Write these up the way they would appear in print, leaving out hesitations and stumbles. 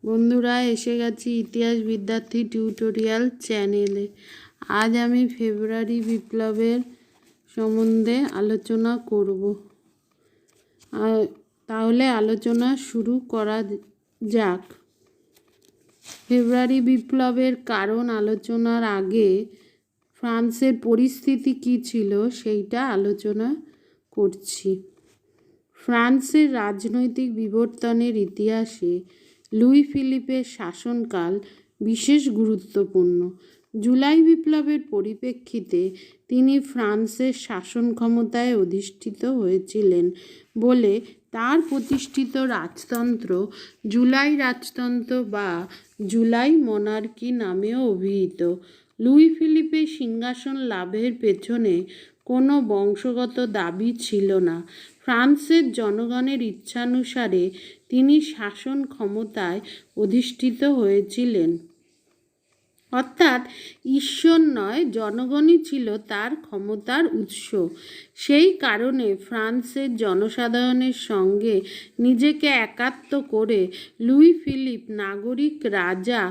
বন্ধুরা, এসে গেছি ইতিহাস বিদ্যার্থী টিউটোরিয়াল চ্যানেলে। আজ আমি ফেব্রুয়ারি বিপ্লবের সম্বন্ধে আলোচনা করব। তাহলে আলোচনা শুরু করা যাক। ফেব্রুয়ারি বিপ্লবের কারণ আলোচনার আগে ফ্রান্সের পরিস্থিতি কী ছিল সেইটা আলোচনা করছি। ফ্রান্সের রাজনৈতিক বিবর্তনের ইতিহাসে লুই ফিলিপের শাসনকাল বিশেষ গুরুত্বপূর্ণ। জুলাই বিপ্লবের পরিপ্রেক্ষিতে তিনি ফ্রান্সের শাসন ক্ষমতায় অধিষ্ঠিত হয়েছিলেন বলে তার প্রতিষ্ঠিত রাজতন্ত্র জুলাই রাজতন্ত্র বা জুলাই মনার্কি নামেও অভিহিত। লুই ফিলিপের সিংহাসন লাভের পেছনে কোনো বংশগত দাবি ছিল না। ফ্রান্সের জনগণের ইচ্ছানুসারে তিনি শাসন ক্ষমতায় অধিষ্ঠিত হয়েছিলেন। অর্থাৎ ঈশ্বর নয়, জনগণই ছিল তার ক্ষমতার উৎস। সেই কারণে ফ্রান্সের জনসাধারণের সঙ্গে নিজেকে একাত্ম করে লুই ফিলিপ নাগরিক রাজা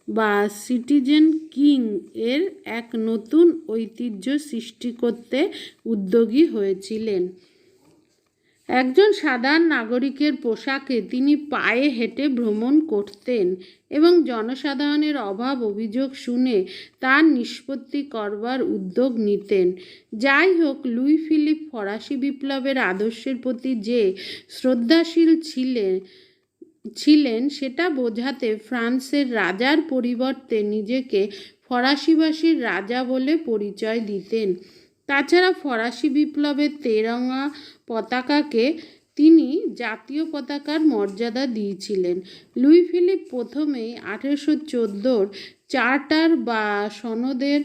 বা সিটিজেন কিং এর এক নতুন ঐতিহ্য সৃষ্টি করতে উদ্যোগী হয়েছিলেন। একজন সাধারণ নাগরিকের পোশাকে তিনি পায়ে হেঁটে ভ্রমণ করতেন এবং জনসাধারণের অভাব অভিযোগ শুনে তার নিষ্পত্তি করবার উদ্যোগ নিতেন। যাই হোক, লুই ফিলিপ ফরাসি বিপ্লবের আদর্শের প্রতি যে শ্রদ্ধাশীল ছিলেন সেটা বোঝাতে ফ্রান্সের রাজার পরিবর্তে নিজেকে ফরাসিভাষীর রাজা বলে পরিচয় দিতেন। তাছাড়া ফরাসি বিপ্লবের তেরঙ্গা পতাকাকে তিনি জাতীয় পতাকার মর্যাদা দিয়েছিলেন। লুই ফিলিপ প্রথমেই 1814 চার্টার বা সনদের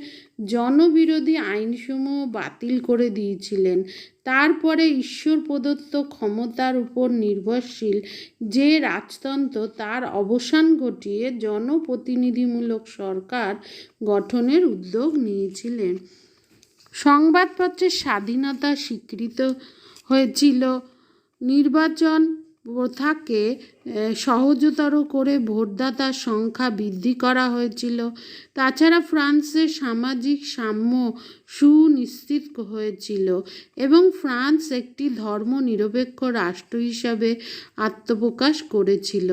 জনবিরোধী আইনসমূহ বাতিল করে দিয়েছিলেন। তারপরে ঈশ্বর প্রদত্ত ক্ষমতার উপর নির্ভরশীল যে রাজতন্ত্র তার অবসান ঘটিয়ে জনপ্রতিনিধিমূলক সরকার গঠনের উদ্যোগ নিয়েছিলেন। সংবাদপত্রের স্বাধীনতা স্বীকৃত হয়েছিল। নির্বাচন প্রথাকে সহজতর করে ভোটদাতার সংখ্যা বৃদ্ধি করা হয়েছিল। তাছাড়া ফ্রান্সের সামাজিক সাম্য সুনিশ্চিত হয়েছিল এবং ফ্রান্স একটি ধর্মনিরপেক্ষ রাষ্ট্র হিসাবে আত্মপ্রকাশ করেছিল।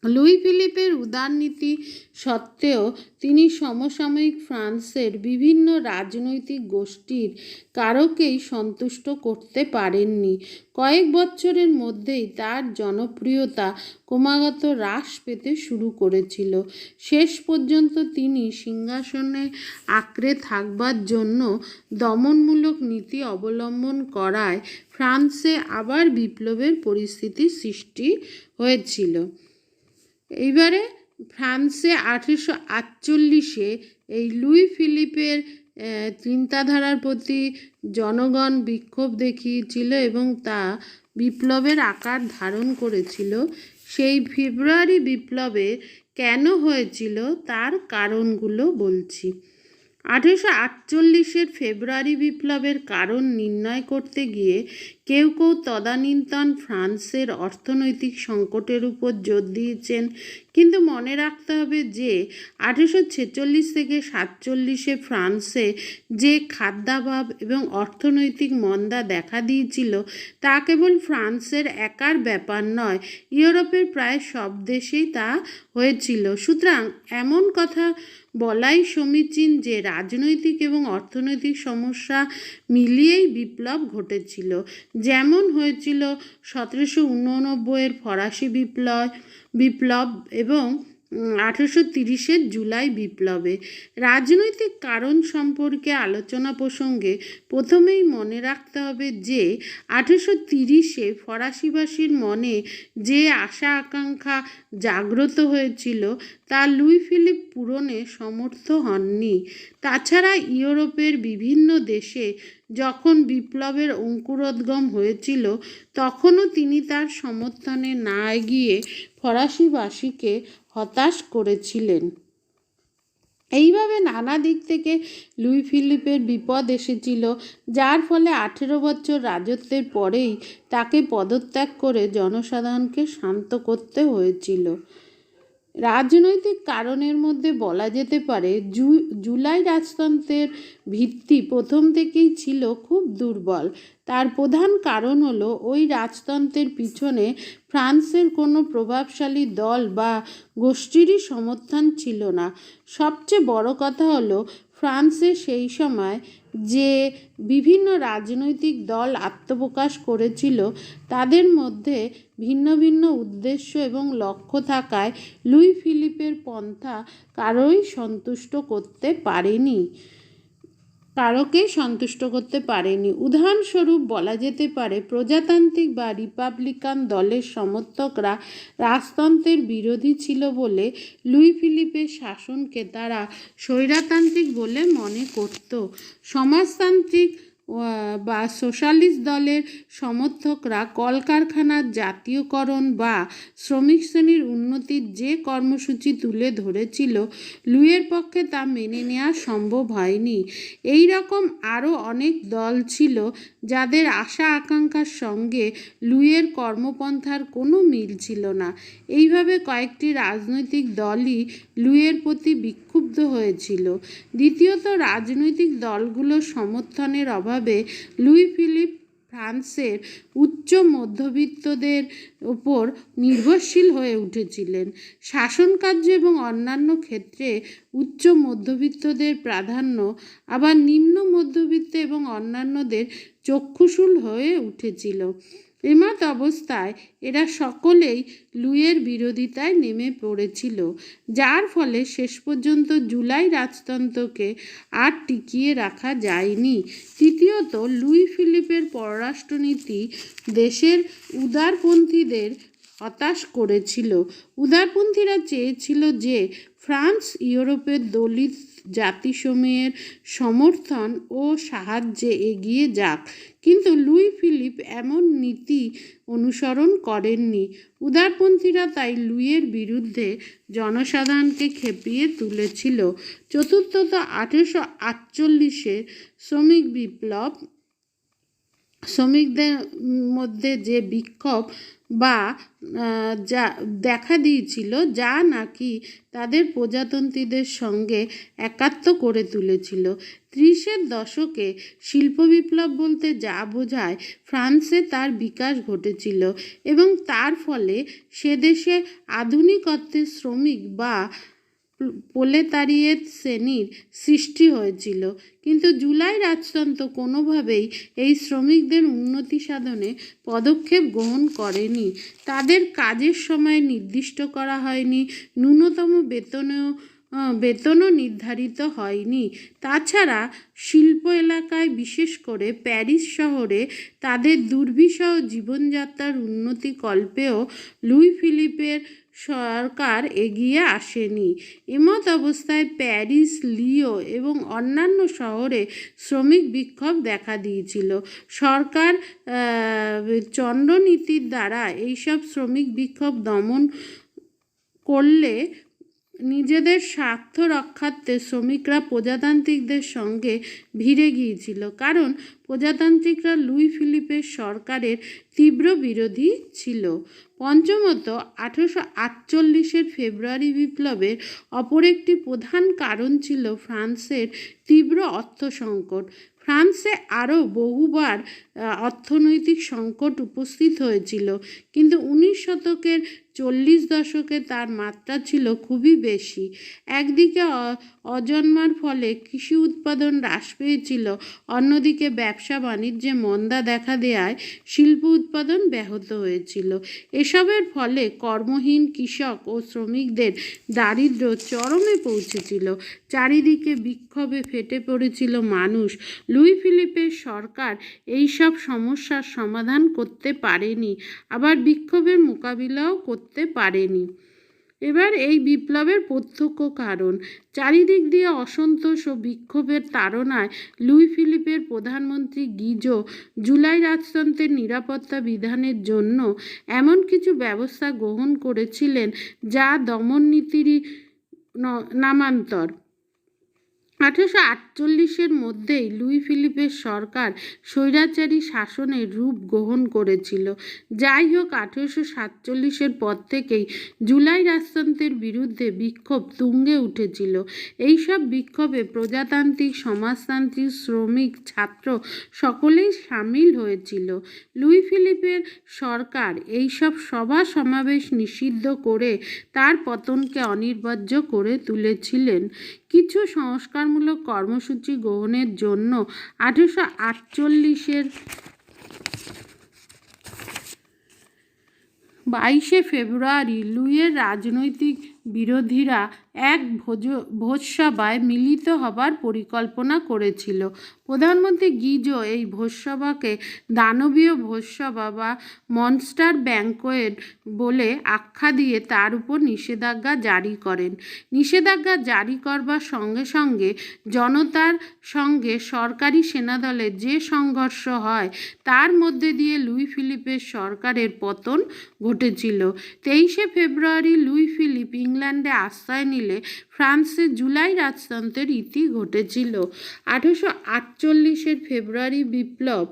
লুই ফিলিপের উদারনীতি সত্ত্বেও তিনি সমসাময়িক ফ্রান্সের বিভিন্ন রাজনৈতিক গোষ্ঠীর কারোকেই সন্তুষ্ট করতে পারেননি। কয়েক বছরের মধ্যেই তার জনপ্রিয়তা ক্রমাগত হ্রাস পেতে শুরু করেছিল। শেষ পর্যন্ত তিনি সিংহাসনে আঁকড়ে থাকবার জন্য দমনমূলক নীতি অবলম্বন করায় ফ্রান্সে আবার বিপ্লবের পরিস্থিতি সৃষ্টি হয়েছিল। এইবারে ফ্রান্সে 1848 এই লুই ফিলিপের চিন্তাধারার প্রতি জনগণ বিক্ষোভ দেখিয়েছিল এবং তা বিপ্লবের আকার ধারণ করেছিল। সেই ফেব্রুয়ারি বিপ্লবে কেন হয়েছিল তার কারণগুলো বলছি। 1848 ফেব্রুয়ারি বিপ্লবের কারণ নির্ণয় করতে গিয়ে কেউ কেউ তদানীন্তন ফ্রান্সের অর্থনৈতিক সংকটের উপর জোর দিয়েছেন, কিন্তু মনে রাখতে হবে যে 1846 থেকে 47 ফ্রান্সে যে খাদ্যাভাব এবং অর্থনৈতিক মন্দা দেখা দিয়েছিল তা কেবল ফ্রান্সের একার ব্যাপার নয়, ইউরোপের প্রায় সব দেশেই তা হয়েছিল। সুতরাং এমন কথা বলাই সমীচীন যে রাজনৈতিক এবং অর্থনৈতিক সমস্যা মিলিয়েই বিপ্লব ঘটেছিল, যেমন হয়েছিল 1789 ফরাসি বিপ্লব এবং 1830 জুলাই বিপ্লবে। রাজনৈতিক কারণ সম্পর্কে আলোচনা প্রসঙ্গে প্রথমেই মনে রাখতে হবে যে 1830 ফরাসিভাষীর মনে যে আশা আকাঙ্ক্ষা জাগ্রত হয়েছিল তা লুই ফিলিপ পূরণে সমর্থ হননি। তাছাড়া ইউরোপের বিভিন্ন দেশে যখন বিপ্লবের অঙ্কুরোদ্গম হয়েছিল তখনও তিনি তার সমর্থনে না এগিয়ে ফরাসিভাষীকে হতাশ করেছিলেন। এইভাবে নানা দিক থেকে লুই ফিলিপের বিপদ এসেছিল, যার ফলে 18 বছর রাজত্বের পরেই তাকে পদত্যাগ করে জনসাধারণকে শান্ত করতে হয়েছিল। রাজনৈতিক কারণের মধ্যে বলা যেতে পারে জুলাই রাজতন্ত্রের ভিত্তি প্রথম থেকেই ছিল খুব দুর্বল। তার প্রধান কারণ হলো ওই রাজতন্ত্রের পিছনে ফ্রান্সের কোনো প্রভাবশালী দল বা গোষ্ঠীরই সমর্থন ছিল না। সবচেয়ে বড় কথা হলো ফ্রান্সে সেই সময় যে বিভিন্ন রাজনৈতিক দল আত্মপ্রকাশ করেছিল তাদের মধ্যে ভিন্ন ভিন্ন উদ্দেশ্য এবং লক্ষ্য থাকায় লুই ফিলিপের পন্থা কারোকেই সন্তুষ্ট করতে পারেনি। উদাহরণস্বরূপ বলা যেতে পারে প্রজাতান্ত্রিক বা রিপাবলিকান দলের সমর্থকরা রাজতন্ত্রের বিরোধী ছিল বলে লুই ফিলিপের শাসনকে তারা স্বৈরতান্ত্রিক বলে মনে করত। সমাজতান্ত্রিক বা সোশ্যালিস্ট দলের সমর্থকরা কলকারখানার জাতীয়করণ বা শ্রমিক শ্রেণীর উন্নতির যে কর্মসূচি তুলে ধরেছিল, লুইয়ের পক্ষে তা মেনে নেওয়া সম্ভব হয়নি। এই রকম আরও অনেক দল ছিল যাদের আশা আকাঙ্ক্ষার সঙ্গে লুইয়ের কর্মপন্থার কোনো মিল ছিল না। এইভাবে কয়েকটি রাজনৈতিক দলই লুইয়ের প্রতি বিক্ষুব্ধ হয়েছিল। দ্বিতীয়ত, রাজনৈতিক দলগুলোর সমর্থনের অভাবে লুই ফিলিপ ফ্রান্সের উচ্চ মধ্যবিত্তদের উপর নির্ভরশীল হয়ে উঠেছিলেন। শাসনকার্য এবং অন্যান্য ক্ষেত্রে উচ্চ মধ্যবিত্তদের প্রাধান্য আবার নিম্ন মধ্যবিত্ত এবং অন্যান্যদের চক্ষুশূল হয়ে উঠেছিল। এমত অবস্থায় এরা সকলেই লুইয়ের বিরোধিতায় নেমে পড়েছিল, যার ফলে শেষ পর্যন্ত জুলাই রাজতন্ত্রকে আর টিকিয়ে রাখা যায়নি। তৃতীয়ত, লুই ফিলিপের পররাষ্ট্রনীতি দেশের উদারপন্থীদের হতাশ করেছিল। উদারপন্থীরা চেয়েছিল যে ফ্রান্স ইউরোপের দলিত জাতিসমূহের সমর্থন ও সাহায্যে এগিয়ে যাক, কিন্তু লুই ফিলিপ এমন নীতি অনুসরণ করেননি। উদারপন্থীরা তাই লুইয়ের বিরুদ্ধে জনসাধারণকে খেপিয়ে তুলেছিল। চতুর্থত, 1848 শ্রমিক বিপ্লব শ্রমিকদের মধ্যে যে বিক্ষোভ বা যা দেখা দিয়েছিল, যা নাকি তাদের প্রজাতন্ত্রীদের সঙ্গে একাত্ম করে তুলেছিল। 30-এর দশকে শিল্প বিপ্লব বলতে যা বোঝায় ফ্রান্সে তার বিকাশ ঘটেছিল এবং তার ফলে সে দেশে আধুনিকত্বের শ্রমিক বা প্রোলেতারিয়েট শ্রেণীর সৃষ্টি হয়েছিল। কিন্তু জুলাই রাজতন্ত্র কোনোভাবেই এই শ্রমিকদের উন্নতি সাধনে পদক্ষেপ গ্রহণ করেনি। তাদের কাজের সময় নির্দিষ্ট করা হয়নি, ন্যূনতম বেতনও নির্ধারিত হয়নি। তাছাড়া শিল্প এলাকায়, বিশেষ করে প্যারিস শহরে তাদের দুর্বিষহ জীবনযাত্রার উন্নতি কল্পেও লুই ফিলিপের সরকার এগিয়ে আসেনি। এমত অবস্থায় প্যারিস, লিও এবং অন্যান্য শহরে শ্রমিক বিক্ষোভ দেখা দিয়েছিল। সরকার চন্দ্রনীতির দ্বারা এইসব শ্রমিক বিক্ষোভ দমন করলে নিজেদের স্বার্থ রক্ষার্থে শ্রমিকরা প্রজাতান্ত্রিকদের সঙ্গে ভিড়ে গিয়েছিল, কারণ প্রজাতান্ত্রিকরা লুই ফিলিপের সরকারের তীব্র বিরোধী ছিল। পঞ্চমত, 1848 ফেব্রুয়ারি বিপ্লবের অপর একটি প্রধান কারণ ছিল ফ্রান্সের তীব্র অর্থ সংকট। ফ্রান্সে আরও বহুবার অর্থনৈতিক সংকট উপস্থিত হয়েছিল, কিন্তু 19 শতকের 40 দশকে তার মাত্রা ছিল খুবই বেশি। একদিকে অজন্মার ফলে কৃষি উৎপাদন হ্রাস পেয়েছিল, অন্যদিকে ব্যবসা বাণিজ্যে মন্দা দেখা দেওয়ায় শিল্প উৎপাদন ব্যাহত হয়েছিল। এসবের ফলে কর্মহীন কৃষক ও শ্রমিকদের দারিদ্র্য চরমে পৌঁছেছিল। চারিদিকে বিক্ষোভে ফেটে পড়েছিল মানুষ। লুই ফিলিপের সরকার এইসব সমস্যার সমাধান করতে পারেনি, আবার বিক্ষোভের মোকাবিলাও করতে পারেনি। এবার এই বিপ্লবের প্রত্যক্ষ কারণ। চারিদিক দিয়ে অসন্তোষ ও বিক্ষোভের তাড়নায় লুই ফিলিপের প্রধানমন্ত্রী গিজো জুলাই রাজতন্ত্রের নিরাপত্তা বিধানের জন্য এমন কিছু ব্যবস্থা গ্রহণ করেছিলেন যা দমন নীতিরই নামান্তর। 1848-এর মধ্যেই লুই ফিলিপের সরকার স্বৈরাচারী শাসনের রূপ গ্রহণ করেছিল। যাই হোক, 1847-এর পর থেকেই জুলাই রাজতন্ত্রের বিরুদ্ধে বিক্ষোভ তুঙ্গে উঠেছিল। এইসব বিক্ষোভে প্রজাতান্ত্রিক, সমাজতান্ত্রিক, শ্রমিক, ছাত্র সকলেই সামিল হয়েছিল। লুই ফিলিপের সরকার এইসব সভা সমাবেশ নিষিদ্ধ করে তার পতনকে অনিবার্য করে তুলেছিলেন। কিছু সংস্কারমূলক কর্মসূচি গ্রহণের জন্য 1848-এর 22 ফেব্রুয়ারি লুইয়ের রাজনৈতিক বিরোধীরা এক ভোজসভায় মিলিত হবার পরিকল্পনা করেছিল। প্রধানমন্ত্রী গিজো এই ভোজসভাকে দানবীয় ভোজসভা বা মনস্টার ব্যাঙ্কোয়েট বলে আখ্যা দিয়ে তার উপর নিষেধাজ্ঞা জারি করেন। নিষেধাজ্ঞা জারি করবার সঙ্গে সঙ্গে জনতার সঙ্গে সরকারি সেনাদলের যে সংঘর্ষ হয় তার মধ্যে দিয়ে লুই ফিলিপের সরকারের পতন ঘটেছিল। 23 ফেব্রুয়ারি লুই ফিলিপ ইংল্যান্ডে আশ্রয় নিলে ফ্রান্সে জুলাই রাজতন্ত্রের ইতি ঘটেছিল। 1848-এর ফেব্রুয়ারি বিপ্লব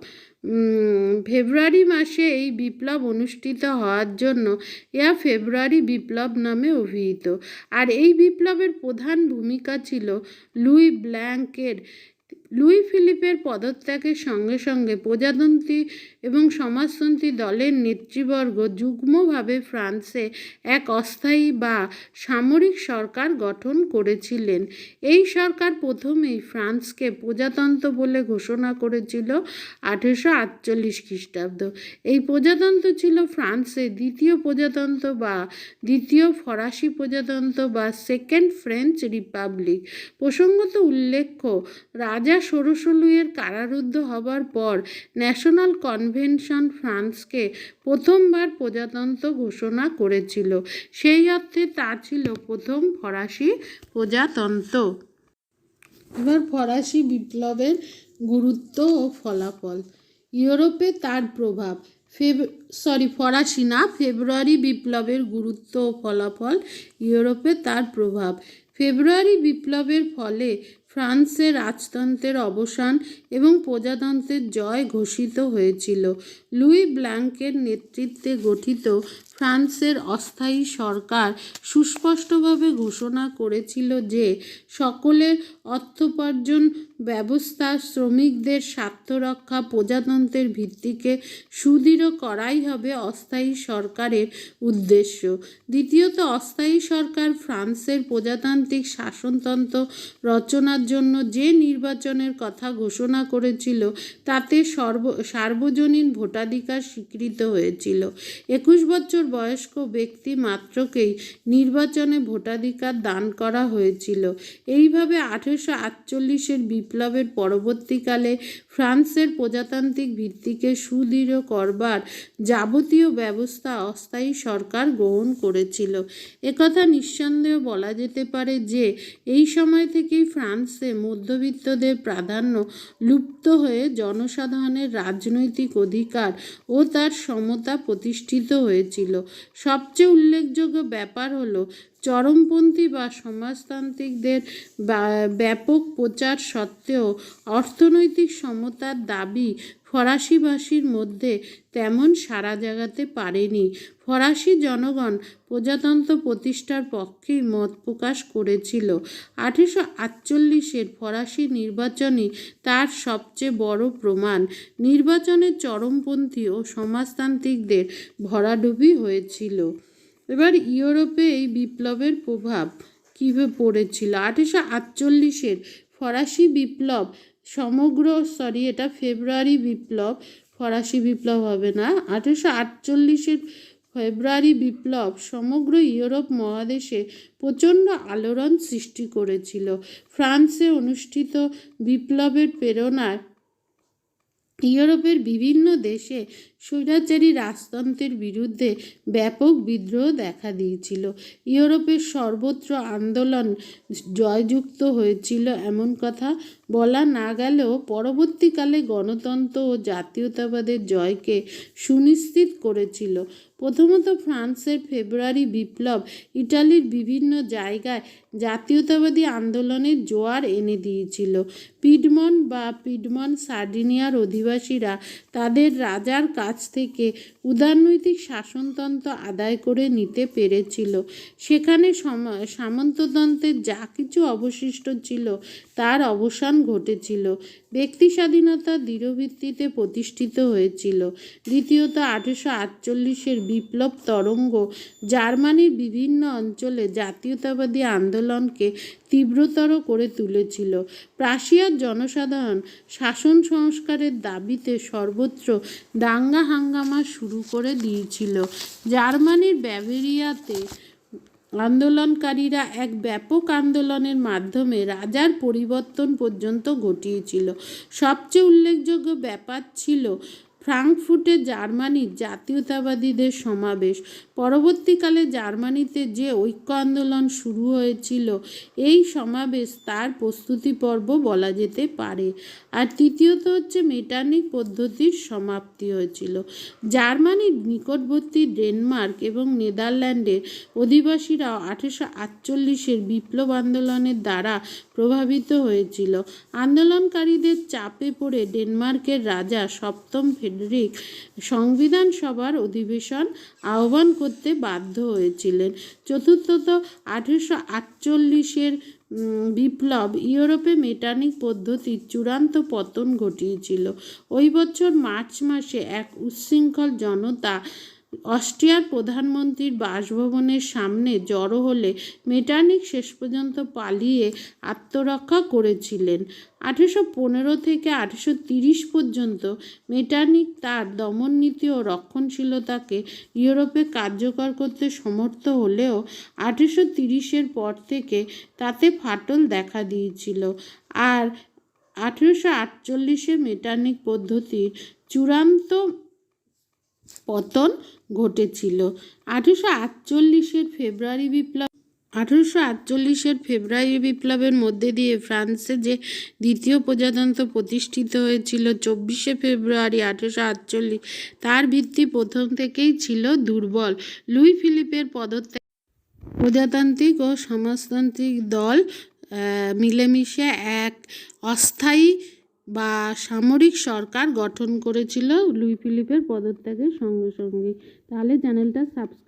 ফেব্রুয়ারি মাসে এই বিপ্লব অনুষ্ঠিত হওয়ার জন্য ইহা ফেব্রুয়ারি বিপ্লব নামে অভিহিত। আর এই বিপ্লবের প্রধান ভূমিকা ছিল লুই ব্ল্যাঙ্কের। লুই ফিলিপের পদত্যাগের সঙ্গে সঙ্গে প্রজাতন্ত্রী এবং সমাজতন্ত্রী দলের নেতৃবর্গ যুগ্মভাবে ফ্রান্সে এক অস্থায়ী বা সামরিক সরকার গঠন করেছিলেন। এই সরকার প্রথমেই ফ্রান্সকে প্রজাতন্ত্র বলে ঘোষণা করেছিল 1848 খ্রিস্টাব্দ। এই প্রজাতন্ত্র ছিল ফ্রান্সের দ্বিতীয় প্রজাতন্ত্র বা দ্বিতীয় ফরাসি প্রজাতন্ত্র বা সেকেন্ড ফ্রেঞ্চ রিপাবলিক। প্রসঙ্গত উল্লেখ্য, রাজা ষোড়শ লুইয়ের কারারুদ্ধ হবার পর ন্যাশনাল কনভেনশন ফ্রান্সকে প্রথমবার প্রজাতন্ত্র ঘোষণা করেছিল। সেই অর্থে তা ছিল প্রথম ফরাসি প্রজাতন্ত্র। এবার ফরাসি বিপ্লবের গুরুত্ব ও ফলাফল। ইউরোপে তার প্রভাব। ফেব্রুয়ারি বিপ্লবের গুরুত্ব ও ফলাফল। ইউরোপে তার প্রভাব। ফেব্রুয়ারি বিপ্লবের ফলে ফ্রান্সের রাজতন্ত্রের অবসান এবং প্রজাতন্ত্রের জয় ঘোষিত হয়েছিল। লুই ব্ল্যাঙ্কের নেতৃত্বে গঠিত ফ্রান্সের অস্থায়ী সরকার সুস্পষ্টভাবে ঘোষণা করেছিল যে সকলের অর্থোপার্জন ব্যবস্থা, শ্রমিকদের স্বার্থরক্ষা, প্রজাতন্ত্রের ভিত্তিকে সুদৃঢ় করাই হবে অস্থায়ী সরকারের উদ্দেশ্য। দ্বিতীয়ত, অস্থায়ী সরকার ফ্রান্সের প্রজাতান্ত্রিক শাসনতন্ত্র রচনার জন্য যে নির্বাচনের কথা ঘোষণা করেছিল তাতে সার্বজনীন ভোটাধিকার স্বীকৃত হয়েছিল। 21 বছর বয়স্ক ব্যক্তি মাত্রকেই নির্বাচনে ভোটাধিকার দান করা হয়েছিল। এইভাবে 1848-এর বিপ্লবের পরবর্তীকালে ফ্রান্সের প্রজাতান্ত্রিক ভিত্তিকে সুদৃঢ় করবার যাবতীয় ব্যবস্থা অস্থায়ী সরকার গ্রহণ করেছিল। একথা নিঃসন্দেহে বলা যেতে পারে যে এই সময় থেকেই ফ্রান্সে মধ্যবিত্তদের প্রাধান্য লুপ্ত হয়ে জনসাধারণের রাজনৈতিক অধিকার ও তার সমতা প্রতিষ্ঠিত হয়েছিল। সবচেয়ে উল্লেখযোগ্য ব্যাপার হলো চরমপন্থী বা সমাজতান্ত্রিকদের ব্যাপক প্রচার সত্ত্বেও অর্থনৈতিক সমতার দাবি ফরাসিভাষীর মধ্যে তেমন সাড়া জাগাতে পারেনি। ফরাসি জনগণ প্রজাতন্ত্র প্রতিষ্ঠার পক্ষেই মত প্রকাশ করেছিল। 1848-এর ফরাসি নির্বাচনই তার সবচেয়ে বড় প্রমাণ। নির্বাচনে চরমপন্থী ও সমাজতান্ত্রিকদের ভরাডুবি হয়েছিল। এবার ইউরোপে এই বিপ্লবের প্রভাব কীভাবে পড়েছিল। 1848-এর ফরাসি বিপ্লব এটা ফেব্রুয়ারি বিপ্লব, ফরাসি বিপ্লব হবে না। 1848-এর ফেব্রুয়ারি বিপ্লব সমগ্র ইউরোপ মহাদেশে প্রচণ্ড আলোড়ন সৃষ্টি করেছিল। ফ্রান্সে অনুষ্ঠিত বিপ্লবের প্রেরণায় ইউরোপের বিভিন্ন দেশে স্বৈরাচারী রাজতন্ত্রের বিরুদ্ধে ব্যাপক বিদ্রোহ দেখা দিয়েছিল। ইউরোপের সর্বত্র আন্দোলন জয়যুক্ত হয়েছিল এমন কথা বলা না গেলেও পরবর্তীকালে গণতন্ত্র ও জাতীয়তাবাদের জয়কে সুনিশ্চিত করেছিল। প্রথমত ফ্রান্সের ফেব্রুয়ারি বিপ্লব ইটালির বিভিন্ন জায়গায় জাতীয়তাবাদী আন্দোলনের জোয়ার এনে দিয়েছিল। পিডমন সার্ডিনিয়ার অধিবাসীরা তাদের রাজার কাছ থেকে উদারনৈতিক শাসনতন্ত্র আদায় করে নিতে পেরেছিল। সেখানে সামন্ততন্ত্রের যা কিছু অবশিষ্ট ছিল তার অবসান ঘটেছিল। ব্যক্তি স্বাধীনতা দৃঢ়ভিত্তিতে প্রতিষ্ঠিত হয়েছিল। দ্বিতীয়ত 1848-এর বিপ্লব তরঙ্গ জার্মানির বিভিন্ন অঞ্চলে জাতীয়তাবাদী আন্দোলনকে তীব্রতর করে তুলেছিল। প্রাশিয়ার জনসাধারণ শাসন সংস্কারের দাবিতে সর্বত্র দাঙ্গা হাঙ্গামা শুরু করে দিয়েছিল। জার্মানির বাভেরিয়াতে আন্দোলনকারীরা এক ব্যাপক আন্দোলনের মাধ্যমে রাজার পরিবর্তন পর্যন্ত ঘটিয়েছিল। সবচেয়ে উল্লেখযোগ্য ব্যাপার ছিল ফ্রাঙ্কফুর্টে জার্মানির জাতীয়তাবাদীদের সমাবেশ। পরবর্তীকালে জার্মানিতে যে ঐক্য আন্দোলন শুরু হয়েছিল, এই সমাবেশ তার প্রস্তুতি পর্ব বলা যেতে পারে। আর তৃতীয়ত হচ্ছে মেটার্নিক পদ্ধতির সমাপ্তি হয়েছিল। জার্মানির নিকটবর্তী ডেনমার্ক এবং নেদারল্যান্ডের অধিবাসীরাও 1848-এর বিপ্লব আন্দোলনের দ্বারা প্রভাবিত হয়েছিল। আন্দোলনকারীদের চাপে পড়ে ডেনমার্কের রাজা সপ্তম ফ্রেডরিক সংবিধান সভার অধিবেশন আহ্বান করতে বাধ্য হয়েছিলেন। চতুর্থত 1848-এর বিপ্লব ইউরোপে মেটার্নিক পদ্ধতির চূড়ান্ত পতন ঘটিয়েছিল। ওই বছর মার্চ মাসে এক উচ্ছৃঙ্খল জনতা অস্ট্রিয়ার প্রধানমন্ত্রীর বাসভবনের সামনে জড়ো হলে মেটার্নিক শেষ পর্যন্ত পালিয়ে আত্মরক্ষা করেছিলেন। 1815 থেকে 1830 পর্যন্ত মেটার্নিক তার দমননীতি ও রক্ষণশীলতাকে ইউরোপে কার্যকর করতে সমর্থ হলেও 1830-এর পর থেকে তাতে ফাটল দেখা দিয়েছিল। আর 1848-এ মেটার্নিক পদ্ধতির চূড়ান্ত পতন ঘটেছিল। 1848-এর ফেব্রুয়ারি বিপ্লবের মধ্যে দিয়ে ফ্রান্সে যে দ্বিতীয় প্রজাতন্ত্র প্রতিষ্ঠিত হয়েছিল 24শে ফেব্রুয়ারি 1848, তার ভিত্তি প্রথম থেকেই ছিল দুর্বল। লুই ফিলিপের পদত্যাগ প্রজাতান্ত্রিক ও সমাজতান্ত্রিক দল মিলেমিশে এক অস্থায়ী বা সামরিক সরকার গঠন করেছিল লুই ফিলিপের পদত্যাগের সঙ্গে সঙ্গে। তাহলে চ্যানেলটা সাবস্ক্রাইব